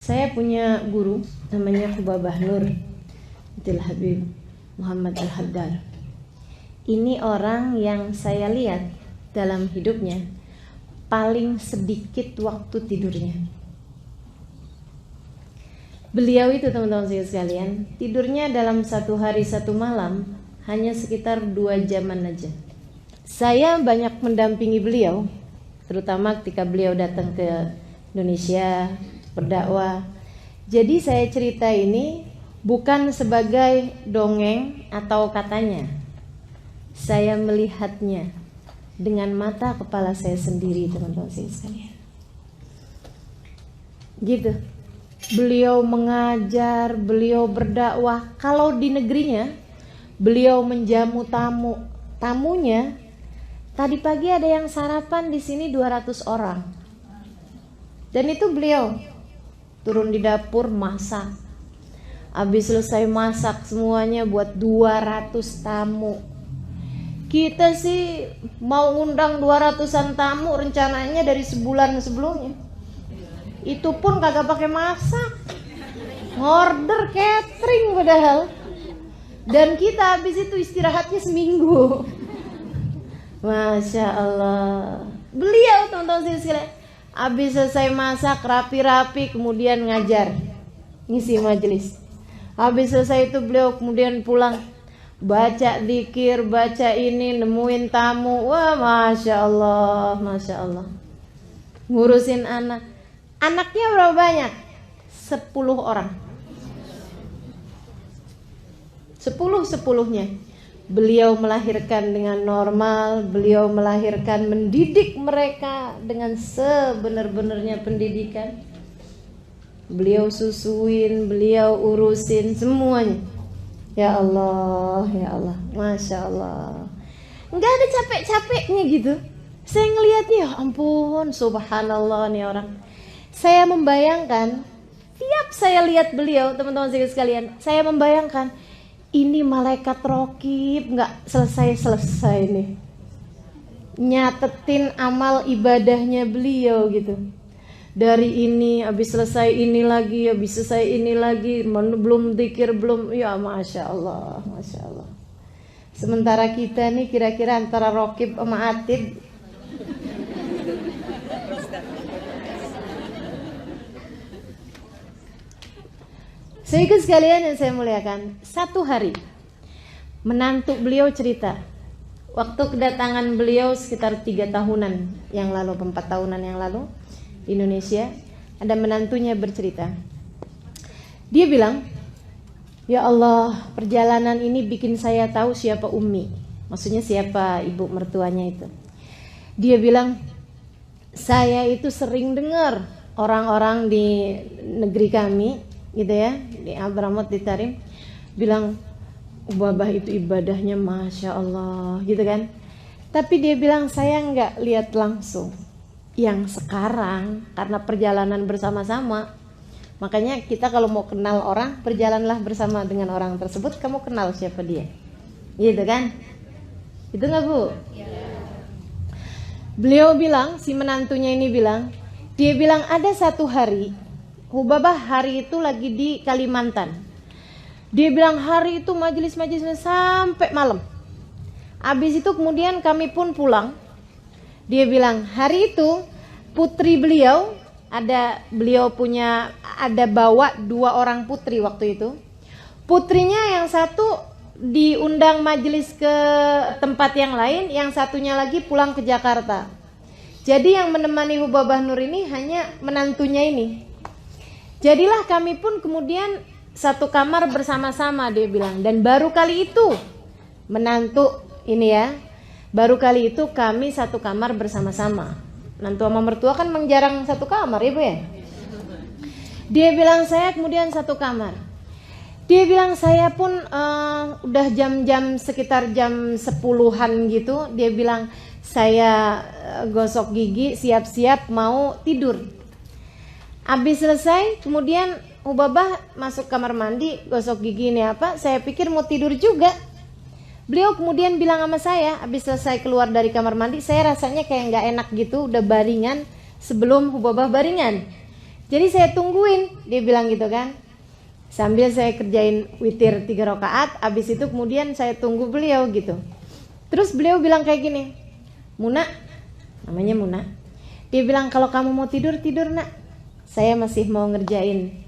Saya punya guru namanya Hubabah Nur Abdul Habib Muhammad Al-Haddad. Ini orang yang saya lihat dalam hidupnya paling sedikit waktu tidurnya. Beliau itu, teman-teman sekalian, tidurnya dalam satu hari satu malam hanya sekitar 2 jaman aja. Saya banyak mendampingi beliau, terutama ketika beliau datang ke Indonesia berdakwah. Jadi saya cerita ini bukan sebagai dongeng atau katanya. Saya melihatnya dengan mata kepala saya sendiri, teman-teman sekalian. Gitu. Beliau mengajar, beliau berdakwah. Kalau di negerinya, beliau menjamu tamunya. Tadi pagi ada yang sarapan di sini 200 orang. Dan itu beliau turun di dapur masak. Habis selesai masak semuanya buat 200 tamu. Kita sih mau ngundang 200-an tamu rencananya dari sebulan sebelumnya. Itu pun kagak pakai masak. Ngorder catering padahal. Dan kita habis itu istirahatnya seminggu. Masya Allah. Beliau, teman-teman sekalian, habis selesai masak rapi-rapi kemudian ngajar, ngisi majelis. Habis selesai itu beliau kemudian pulang, baca zikir, baca ini, nemuin tamu. Wah, Masya Allah, Masya Allah. Ngurusin anak. Anaknya berapa banyak? 10 orang. 10-10-nya. Beliau melahirkan dengan normal, beliau melahirkan, mendidik mereka dengan sebenar-benarnya pendidikan. Beliau susuin, beliau urusin semuanya. Ya Allah, ya Allah, Masya Allah. Nggak ada capek-capeknya gitu. Saya ngelihatnya, ya ampun, subhanallah nih orang. Saya membayangkan, tiap saya lihat beliau, teman-teman sekalian, saya membayangkan, ini malaikat rokib nggak selesai-selesai nih nyatetin amal ibadahnya beliau gitu. Dari ini habis selesai ini lagi, habis selesai ini lagi, belum zikir belum, ya Masya Allah, Masya Allah. Sementara kita nih kira-kira antara rokib sama atid. Sehingga sekalian yang saya muliakan, satu hari menantu beliau cerita, waktu kedatangan beliau sekitar 3 tahunan yang lalu, 4 tahunan yang lalu di Indonesia, ada menantunya bercerita. Dia bilang, ya Allah, perjalanan ini bikin saya tahu siapa Ummi, maksudnya siapa ibu mertuanya itu. Dia bilang, saya itu sering dengar orang-orang di negeri kami gitu ya, di Abramut, di Tarim, bilang Babah itu ibadahnya Masya Allah gitu kan. Tapi dia bilang saya nggak lihat langsung. Yang sekarang karena perjalanan bersama-sama, makanya kita kalau mau kenal orang, berjalanlah bersama dengan orang tersebut, kamu kenal siapa dia, gitu kan? Itu nggak Bu? Ya. Beliau bilang, si menantunya ini bilang, dia bilang ada satu hari Hubabah hari itu lagi di Kalimantan. Dia bilang hari itu majelis-majelis sampai malam. Habis itu kemudian kami pun pulang. Dia bilang hari itu putri beliau ada bawa 2 orang putri waktu itu. Putrinya yang satu diundang majelis ke tempat yang lain, yang satunya lagi pulang ke Jakarta. Jadi yang menemani Hubabah Nur ini hanya menantunya ini. Jadilah kami pun kemudian satu kamar bersama-sama, dia bilang. Dan baru kali itu menantu ini ya, baru kali itu kami satu kamar bersama-sama. Menantu sama mertua kan memang jarang satu kamar ya Bu ya. Dia bilang saya kemudian satu kamar. Dia bilang saya pun udah jam-jam sekitar jam 10-an gitu. Dia bilang saya gosok gigi, siap-siap mau tidur. Habis selesai, kemudian Hubabah masuk kamar mandi, gosok gigi ini apa, saya pikir mau tidur juga. Beliau kemudian bilang sama saya, habis selesai keluar dari kamar mandi, saya rasanya kayak gak enak gitu, udah baringan sebelum Hubabah baringan. Jadi saya tungguin, dia bilang gitu kan. Sambil saya kerjain witir 3 rakaat, habis itu kemudian saya tunggu beliau gitu. Terus beliau bilang kayak gini, Muna, namanya Muna. Dia bilang kalau kamu mau tidur, tidur nak. Saya masih mau ngerjain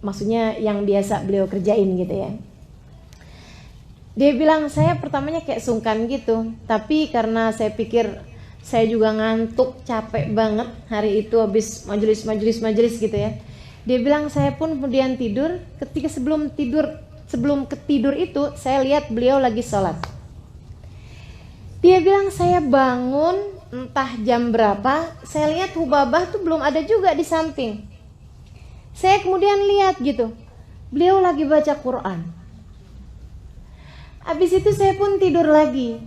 maksudnya yang biasa beliau kerjain gitu ya. Dia bilang saya pertamanya kayak sungkan gitu, tapi karena saya pikir saya juga ngantuk, capek banget hari itu habis majelis gitu ya. Dia bilang saya pun kemudian tidur. Ketika sebelum ketidur itu saya lihat beliau lagi sholat. Dia bilang saya bangun entah jam berapa, saya lihat Hubabah tuh belum ada juga di samping. Saya kemudian lihat gitu, beliau lagi baca Quran. Habis itu saya pun tidur lagi.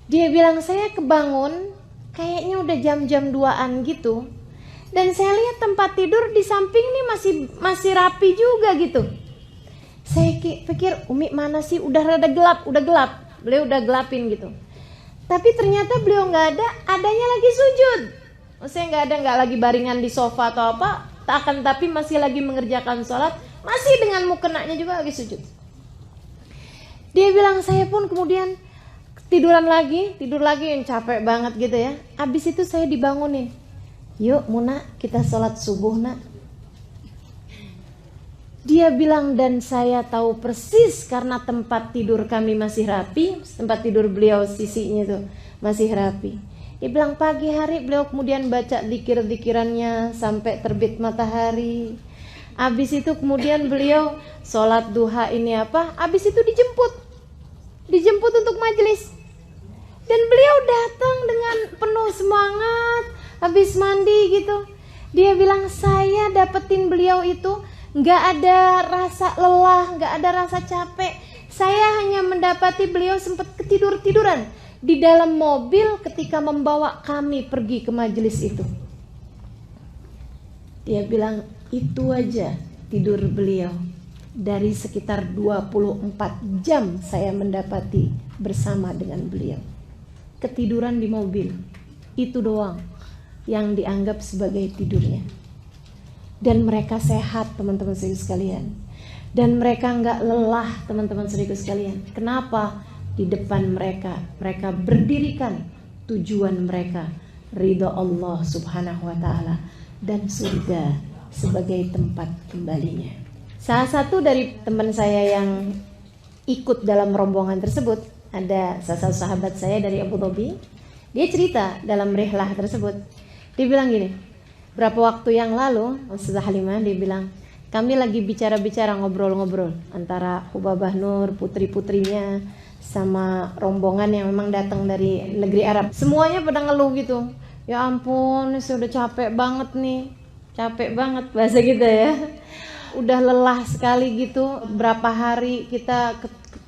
Dia bilang saya kebangun, kayaknya udah jam-jam 2-an gitu. Dan saya lihat tempat tidur di samping nih masih rapi juga gitu. Saya pikir Umi mana sih, udah rada gelap. Beliau udah gelapin gitu. Tapi ternyata beliau nggak ada, adanya lagi sujud. Maksudnya nggak lagi baringan di sofa atau apa, tapi masih lagi mengerjakan sholat, masih dengan mukenanya juga lagi sujud. Dia bilang saya pun kemudian tidur lagi yang capek banget gitu ya. Habis itu saya dibangunin. Yuk Muna, kita sholat subuh nak. Dia bilang dan saya tahu persis karena tempat tidur kami masih rapi, tempat tidur beliau sisinya tuh masih rapi. Dia bilang pagi hari beliau kemudian baca zikir-zikirannya sampai terbit matahari. Habis itu kemudian beliau sholat duha ini apa? Habis itu dijemput untuk majelis. Dan beliau datang dengan penuh semangat, habis mandi gitu. Dia bilang saya dapetin beliau itu nggak ada rasa lelah, nggak ada rasa capek. Saya hanya mendapati beliau sempat ketiduran di dalam mobil ketika membawa kami pergi ke majelis itu. Dia bilang itu aja tidur beliau. Dari sekitar 24 jam saya mendapati bersama dengan beliau. Ketiduran di mobil, itu doang yang dianggap sebagai tidurnya. Dan mereka sehat teman-teman saudara sekalian. Dan mereka nggak lelah teman-teman saudara sekalian. Kenapa? Di depan mereka berdirikan tujuan mereka, ridha Allah subhanahu wa ta'ala dan surga sebagai tempat kembalinya. Salah satu dari teman saya yang ikut dalam rombongan tersebut, ada salah satu sahabat saya dari Abu Dhabi. Dia cerita dalam rihlah tersebut. Dia bilang gini, berapa waktu yang lalu Ustazah Halimah dia bilang, kami lagi bicara-bicara ngobrol-ngobrol antara Hubabah Nur, putri-putrinya sama rombongan yang memang datang dari negeri Arab. Semuanya pada ngeluh gitu. Ya ampun, saya udah capek banget nih. Capek banget bahasa kita ya. Udah lelah sekali gitu. Berapa hari kita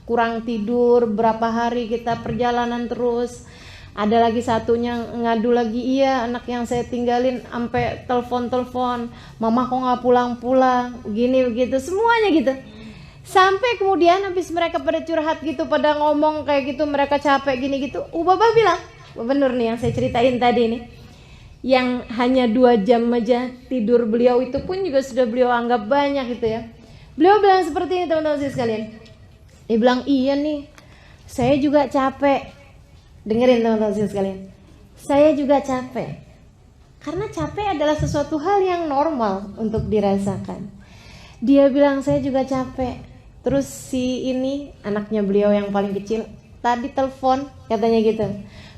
kurang tidur, berapa hari kita perjalanan terus. Ada lagi satunya ngadu lagi, iya anak yang saya tinggalin sampai telepon, mama kok nggak pulang-pulang, gini begitu, semuanya gitu. Sampai kemudian habis mereka pada curhat gitu, pada ngomong kayak gitu, mereka capek gini gitu. Ubabah bilang, bener nih yang saya ceritain tadi nih, yang hanya 2 jam aja tidur beliau itu pun juga sudah beliau anggap banyak gitu ya. Beliau bilang seperti ini teman-teman sekalian. Dia bilang iya nih, saya juga capek. Dengerin teman-teman sekalian, saya juga capek. Karena capek adalah sesuatu hal yang normal untuk dirasakan. Dia bilang saya juga capek. Terus si ini anaknya beliau yang paling kecil tadi telepon katanya gitu.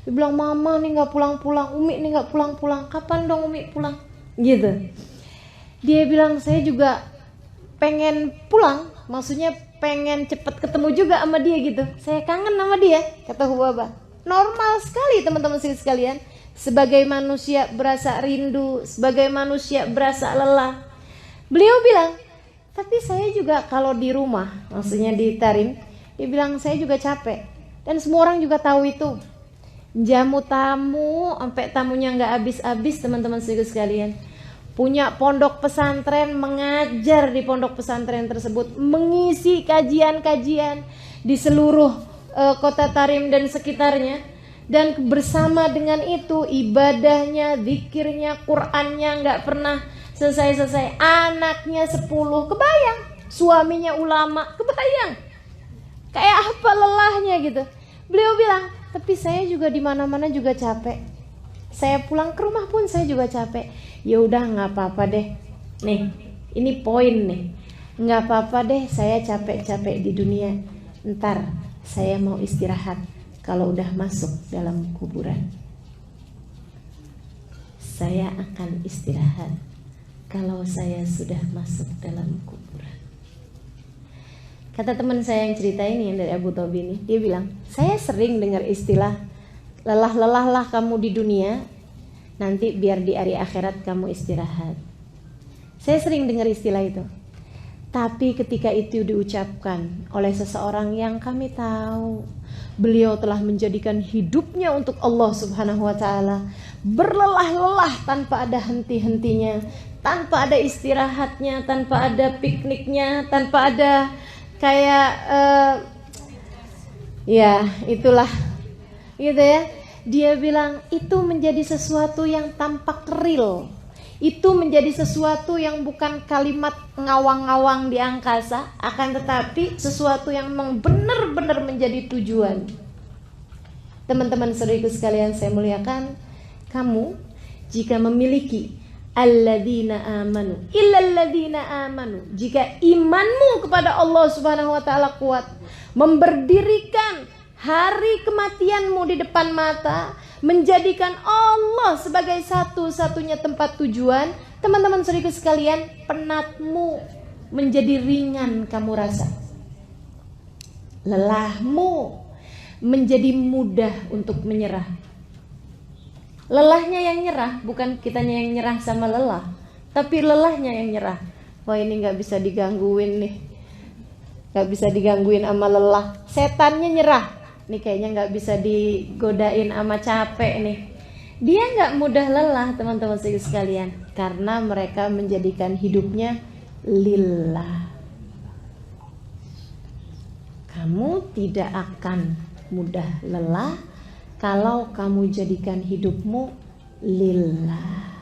Dia bilang mama nih nggak pulang-pulang, Umi nih nggak pulang-pulang. Kapan dong Umi pulang? Gitu. Dia bilang saya juga pengen pulang, maksudnya pengen cepet ketemu juga sama dia gitu. Saya kangen sama dia, kata Hubabah. Normal sekali teman-teman sekalian. Sebagai manusia berasa rindu, sebagai manusia berasa lelah. Beliau bilang, tapi saya juga kalau di rumah, maksudnya di Tarim, dia bilang saya juga capek. Dan semua orang juga tahu itu. Jamu tamu, sampai tamunya nggak habis-habis teman-teman sekalian. Punya pondok pesantren, mengajar di pondok pesantren tersebut, mengisi kajian-kajian di seluruh kota Tarim dan sekitarnya. Dan bersama dengan itu ibadahnya, zikirnya, Qur'annya nggak pernah selesai-selesai. Anaknya 10, kebayang. Suaminya ulama, kebayang. Kayak apa lelahnya gitu. Beliau bilang, tapi saya juga di mana-mana juga capek. Saya pulang ke rumah pun saya juga capek. Ya udah nggak apa-apa deh. Nih, ini poin nih. Nggak apa-apa deh, saya capek-capek di dunia. Ntar saya mau istirahat kalau udah masuk dalam kuburan. Saya akan istirahat kalau saya sudah masuk dalam kuburan. Kata teman saya yang cerita ini, yang dari Abu Dhabi ini, dia bilang, saya sering dengar istilah lelah-lelahlah kamu di dunia, nanti biar di hari akhirat kamu istirahat. Saya sering dengar istilah itu. Tapi ketika itu diucapkan oleh seseorang yang kami tahu beliau telah menjadikan hidupnya untuk Allah Subhanahu wa ta'ala, berlelah-lelah tanpa ada henti-hentinya, tanpa ada istirahatnya, tanpa ada pikniknya, tanpa ada kayak ya itulah gitu ya. Dia bilang itu menjadi sesuatu yang tampak real. Itu menjadi sesuatu yang bukan kalimat ngawang-ngawang di angkasa, akan tetapi sesuatu yang memang benar-benar menjadi tujuan. Teman-teman saudariku sekalian saya muliakan, kamu jika memiliki alladzina amanu illalladzina amanu, jika imanmu kepada Allah Subhanahu wa taala kuat, memberdirikan hari kematianmu di depan mata, menjadikan Allah sebagai satu-satunya tempat tujuan, teman-teman saudariku sekalian, penatmu menjadi ringan kamu rasa. Lelahmu menjadi mudah untuk menyerah. Lelahnya yang nyerah, bukan kitanya yang nyerah sama lelah, tapi lelahnya yang nyerah. Wah ini gak bisa digangguin nih, gak bisa digangguin sama lelah. Setannya nyerah, nih kayaknya gak bisa digodain sama capek nih. Dia gak mudah lelah teman-teman sekalian, karena mereka menjadikan hidupnya lillah. Kamu tidak akan mudah lelah kalau kamu jadikan hidupmu lillah.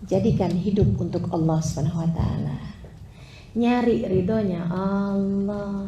Jadikan hidup untuk Allah Subhanahu wa taala. Nyari ridhonya Allah.